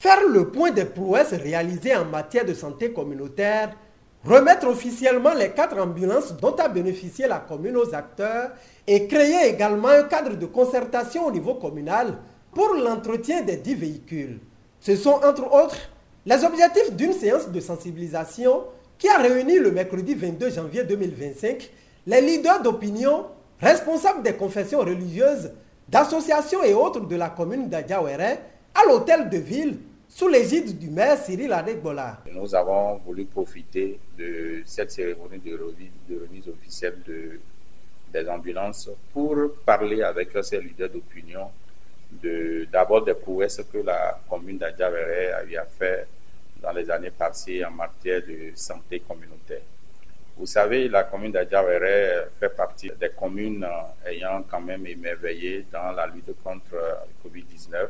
Faire le point des prouesses réalisées en matière de santé communautaire, remettre officiellement les 4 ambulances dont a bénéficié la commune aux acteurs et créer également un cadre de concertation au niveau communal pour l'entretien des 10 véhicules. Ce sont entre autres les objectifs d'une séance de sensibilisation qui a réuni le mercredi 22 janvier 2025 les leaders d'opinion, responsables des confessions religieuses, d'associations et autres de la commune d'Adjawéré à l'hôtel de ville sous l'égide du maire Cyril Adegbola. Nous avons voulu profiter de cette cérémonie de remise officielle des ambulances pour parler avec ces leaders d'opinion d'abord des prouesses que la commune d'Adjawéré avait fait dans les années passées en matière de santé communautaire. Vous savez, la commune d'Adjawéré fait partie des communes ayant quand même émerveillé dans la lutte contre le Covid-19.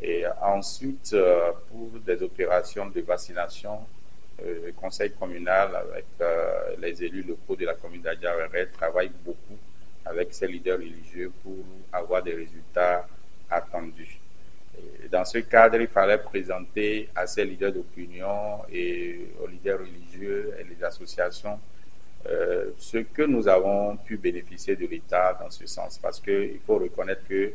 Et ensuite, pour des opérations de vaccination, le conseil communal avec les élus locaux de la commune d'Adjawéré travaille beaucoup avec ses leaders religieux pour avoir des résultats attendus. Et dans ce cadre, il fallait présenter à ces leaders d'opinion et aux leaders religieux et les associations ce que nous avons pu bénéficier de l'État dans ce sens. Parce qu'il faut reconnaître que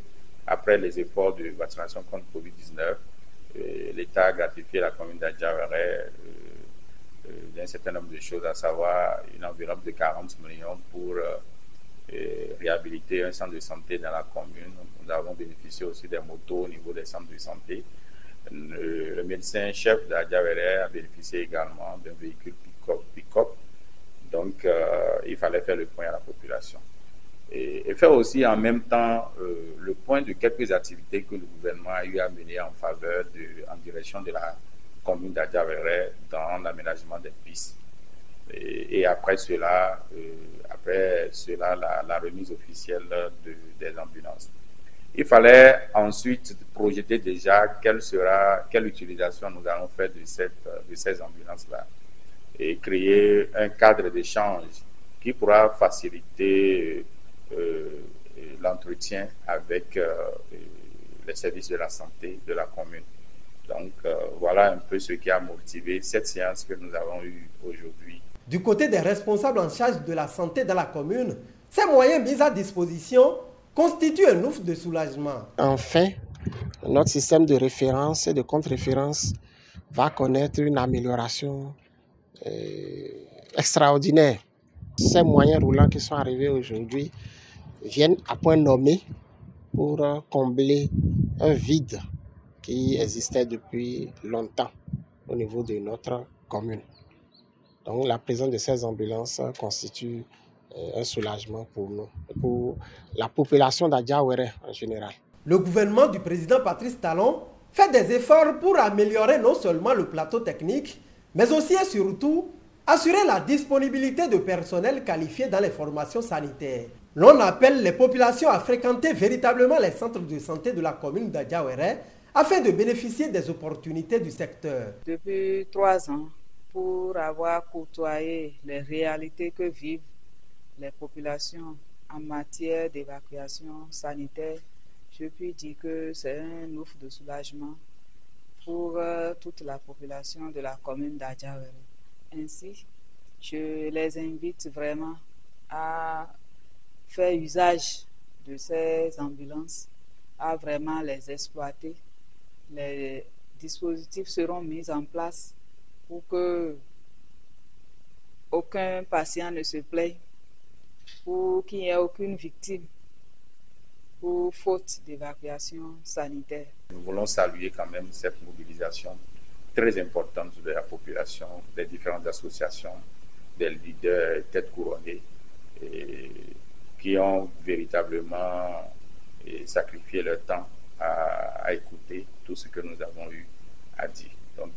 après les efforts de vaccination contre Covid-19, l'État a gratifié la commune d'Adjawéré d'un certain nombre de choses, à savoir une enveloppe de 40 millions pour réhabiliter un centre de santé dans la commune. Nous avons bénéficié aussi des motos au niveau des centres de santé. Le médecin-chef d'Adjawéré a bénéficié également d'un véhicule pick-up. Donc, il fallait faire le point à la population. Et faire aussi en même temps le point de quelques activités que le gouvernement a eu à mener en faveur en direction de la commune d'Adjawéré dans l'aménagement des pistes. Et après cela, la remise officielle des ambulances. Il fallait ensuite projeter déjà quelle utilisation nous allons faire de ces ambulances-là et créer un cadre d'échange qui pourra faciliter l'entretien avec les services de la santé de la commune. Donc voilà un peu ce qui a motivé cette séance que nous avons eue aujourd'hui. Du côté des responsables en charge de la santé dans la commune, ces moyens mis à disposition constituent un ouf de soulagement. Enfin, notre système de référence et de contre-référence va connaître une amélioration extraordinaire. Ces moyens roulants qui sont arrivés aujourd'hui viennent à point nommé pour combler un vide qui existait depuis longtemps au niveau de notre commune. Donc la présence de ces ambulances constitue un soulagement pour nous, pour la population d'Adjawéré en général. Le gouvernement du président Patrice Talon fait des efforts pour améliorer non seulement le plateau technique, mais aussi et surtout assurer la disponibilité de personnel qualifié dans les formations sanitaires. L'on appelle les populations à fréquenter véritablement les centres de santé de la commune d'Adjawéré afin de bénéficier des opportunités du secteur. Depuis 3 ans, pour avoir côtoyé les réalités que vivent les populations en matière d'évacuation sanitaire, je puis dire que c'est un ouf de soulagement pour toute la population de la commune d'Adjawéré. Ainsi, je les invite vraiment à faire usage de ces ambulances, à vraiment les exploiter. Les dispositifs seront mis en place pour que aucun patient ne se plaigne, pour qu'il n'y ait aucune victime pour faute d'évacuation sanitaire. Nous voulons saluer quand même cette mobilisation très importante de la population, des différentes associations, des leaders têtes couronnées, qui ont véritablement sacrifié leur temps à écouter tout ce que nous avons eu à dire. Donc,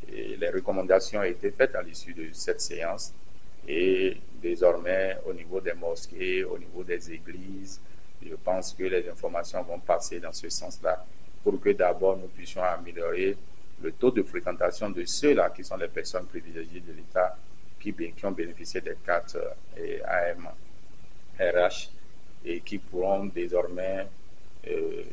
les recommandations ont été faites à l'issue de cette séance et désormais au niveau des mosquées, au niveau des églises, je pense que les informations vont passer dans ce sens-là pour que d'abord nous puissions améliorer le taux de fréquentation de ceux-là qui sont les personnes privilégiées de l'État qui ont bénéficié des cartes AMRH et qui pourront désormais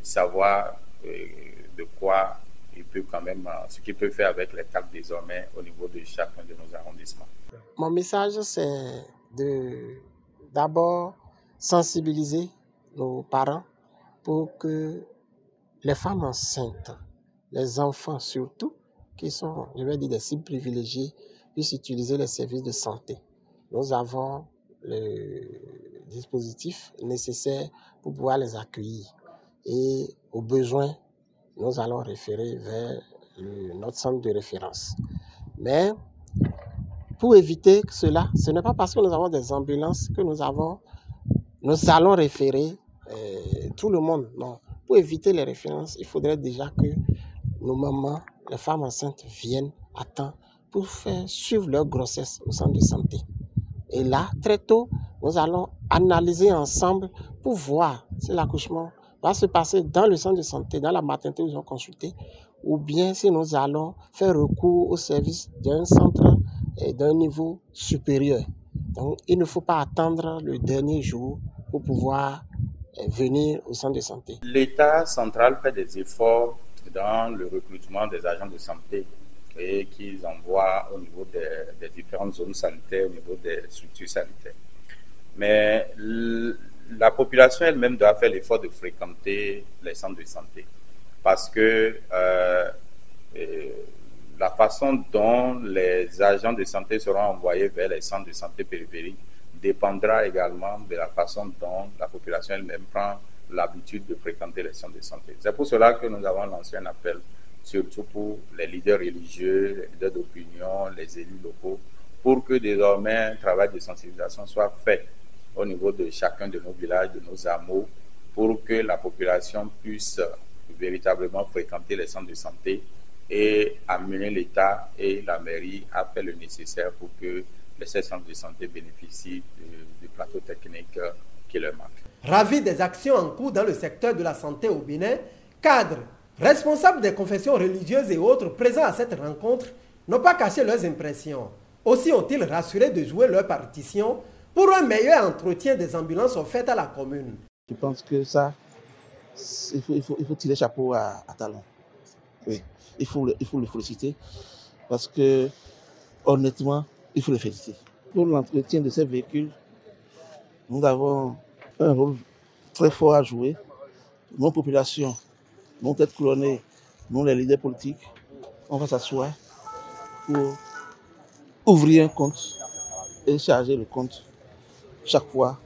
savoir de quoi il peut quand même, ce qu'il peut faire avec les cartes désormais au niveau de chacun de nos arrondissements. Mon message, c'est d'abord sensibiliser nos parents pour que les femmes enceintes, les enfants surtout, qui sont, je vais dire, des cibles privilégiées, puissent utiliser les services de santé. Nous avons le dispositif nécessaire pour pouvoir les accueillir. Et au besoin, nous allons référer vers notre centre de référence. Mais pour éviter cela, ce n'est pas parce que nous avons des ambulances que nous allons référer tout le monde. Non. Pour éviter les références, il faudrait déjà que nos mamans, les femmes enceintes viennent à temps pour faire suivre leur grossesse au centre de santé. Et là, très tôt, nous allons analyser ensemble pour voir si l'accouchement va se passer dans le centre de santé, dans la maternité où ils ont consulté, ou bien si nous allons faire recours au service d'un centre d'un niveau supérieur. Donc, il ne faut pas attendre le dernier jour pour pouvoir venir au centre de santé. L'État central fait des efforts dans le recrutement des agents de santé et qu'ils envoient au niveau des différentes zones sanitaires, au niveau des structures sanitaires. Mais la population elle-même doit faire l'effort de fréquenter les centres de santé parce que la façon dont les agents de santé seront envoyés vers les centres de santé périphériques dépendra également de la façon dont la population elle-même prend l'habitude de fréquenter les centres de santé. C'est pour cela que nous avons lancé un appel, surtout pour les leaders religieux, les leaders d'opinion, les élus locaux, pour que désormais un travail de sensibilisation soit fait au niveau de chacun de nos villages, de nos hameaux, pour que la population puisse véritablement fréquenter les centres de santé et amener l'État et la mairie à faire le nécessaire pour que ces centres de santé bénéficient du plateau technique qui leur manque. Ravis des actions en cours dans le secteur de la santé au Bénin, cadres, responsables des confessions religieuses et autres présents à cette rencontre n'ont pas caché leurs impressions. Aussi ont-ils rassuré de jouer leur partition pour un meilleur entretien des ambulances offertes à la commune. Je pense que ça, il faut tirer chapeau à Talon. Oui, il faut le féliciter parce que, honnêtement, il faut le féliciter. Pour l'entretien de ces véhicules, nous avons un rôle très fort à jouer. Nos populations vont être couronnées, nous les leaders politiques, on va s'asseoir pour ouvrir un compte et charger le compte chaque fois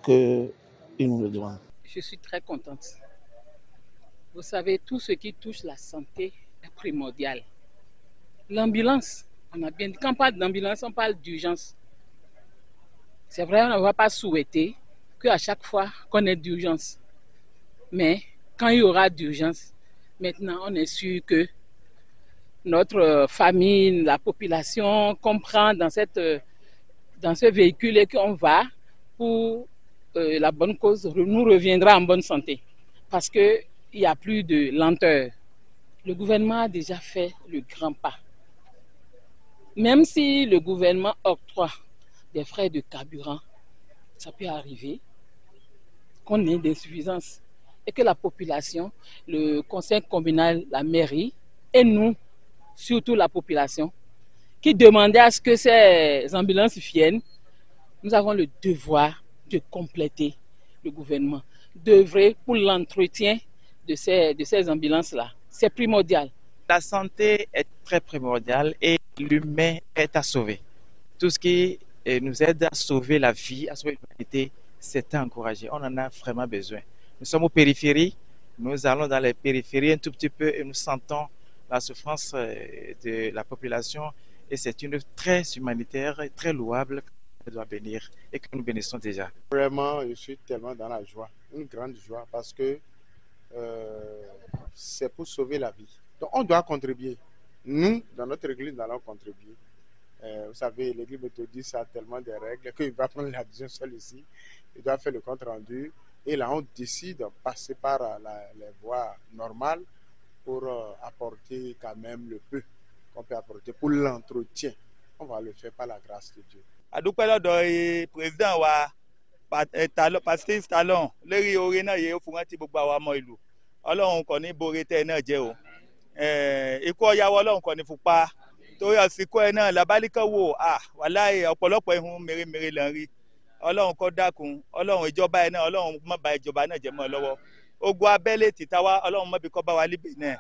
qu'ils nous le demandent. Je suis très contente. Vous savez, tout ce qui touche la santé est primordial. L'ambulance, on a bien dit, quand on parle d'ambulance, on parle d'urgence. C'est vrai, on ne va pas souhaiter qu'à chaque fois qu'on ait d'urgence. Mais quand il y aura d'urgence, maintenant on est sûr que notre famille, la population comprend dans ce véhicule et qu'on va pour la bonne cause, nous reviendra en bonne santé. Parce qu'il n'y a plus de lenteur. Le gouvernement a déjà fait le grand pas. Même si le gouvernement octroie des frais de carburant, ça peut arriver qu'on ait des suffisances et que la population, le conseil communal, la mairie et nous, surtout la population, qui demandait à ce que ces ambulances viennent, nous avons le devoir de compléter le gouvernement, d'œuvrer pour l'entretien de ces ambulances-là. C'est primordial. La santé est très primordiale et l'humain est à sauver. Tout ce qui nous aide à sauver la vie, à sauver l'humanité, c'est à encourager. On en a vraiment besoin. Nous sommes aux périphéries, nous allons dans les périphéries un tout petit peu et nous sentons la souffrance de la population et c'est une œuvre très humanitaire et très louable qu'elle doit bénir et que nous bénissons déjà. Vraiment, je suis tellement dans la joie, une grande joie parce que c'est pour sauver la vie. Donc on doit contribuer. Nous, dans notre église, nous allons contribuer. Vous savez, l'église méthodiste a tellement de règles qu'il va prendre la décision seul ici. Il doit faire le compte rendu. Et là, on décide de passer par les voies normales pour apporter quand même le peu qu'on peut apporter pour l'entretien. On va le faire par la grâce de Dieu. Adúpẹ́ lọ́dọ̀ président wa Pasteur Talon lórí oore náà yẹ ó fún wọn ti gbogbo àwọn ọmọ ìlú Ọlọ́run kò ní boore tẹ́ ẹ náà jẹ́ o ikú ọ̀yàwó ọlọ́run kan ní fúnpa torí àsìkò ẹ̀ náà làbálíkà wò wàláhì ọ̀pọ̀lọpọ̀ ihun mèremère là ń rí ọlọ́run kó dákun ọlọ́run ìjọba ẹ̀ náà ọlọ́run má bà ìjọba náà jẹ́ mọ́ ọ lọ́wọ́ ogun abẹ́lé tìta wá ọlọ́run má bí kó bá wa líbè náà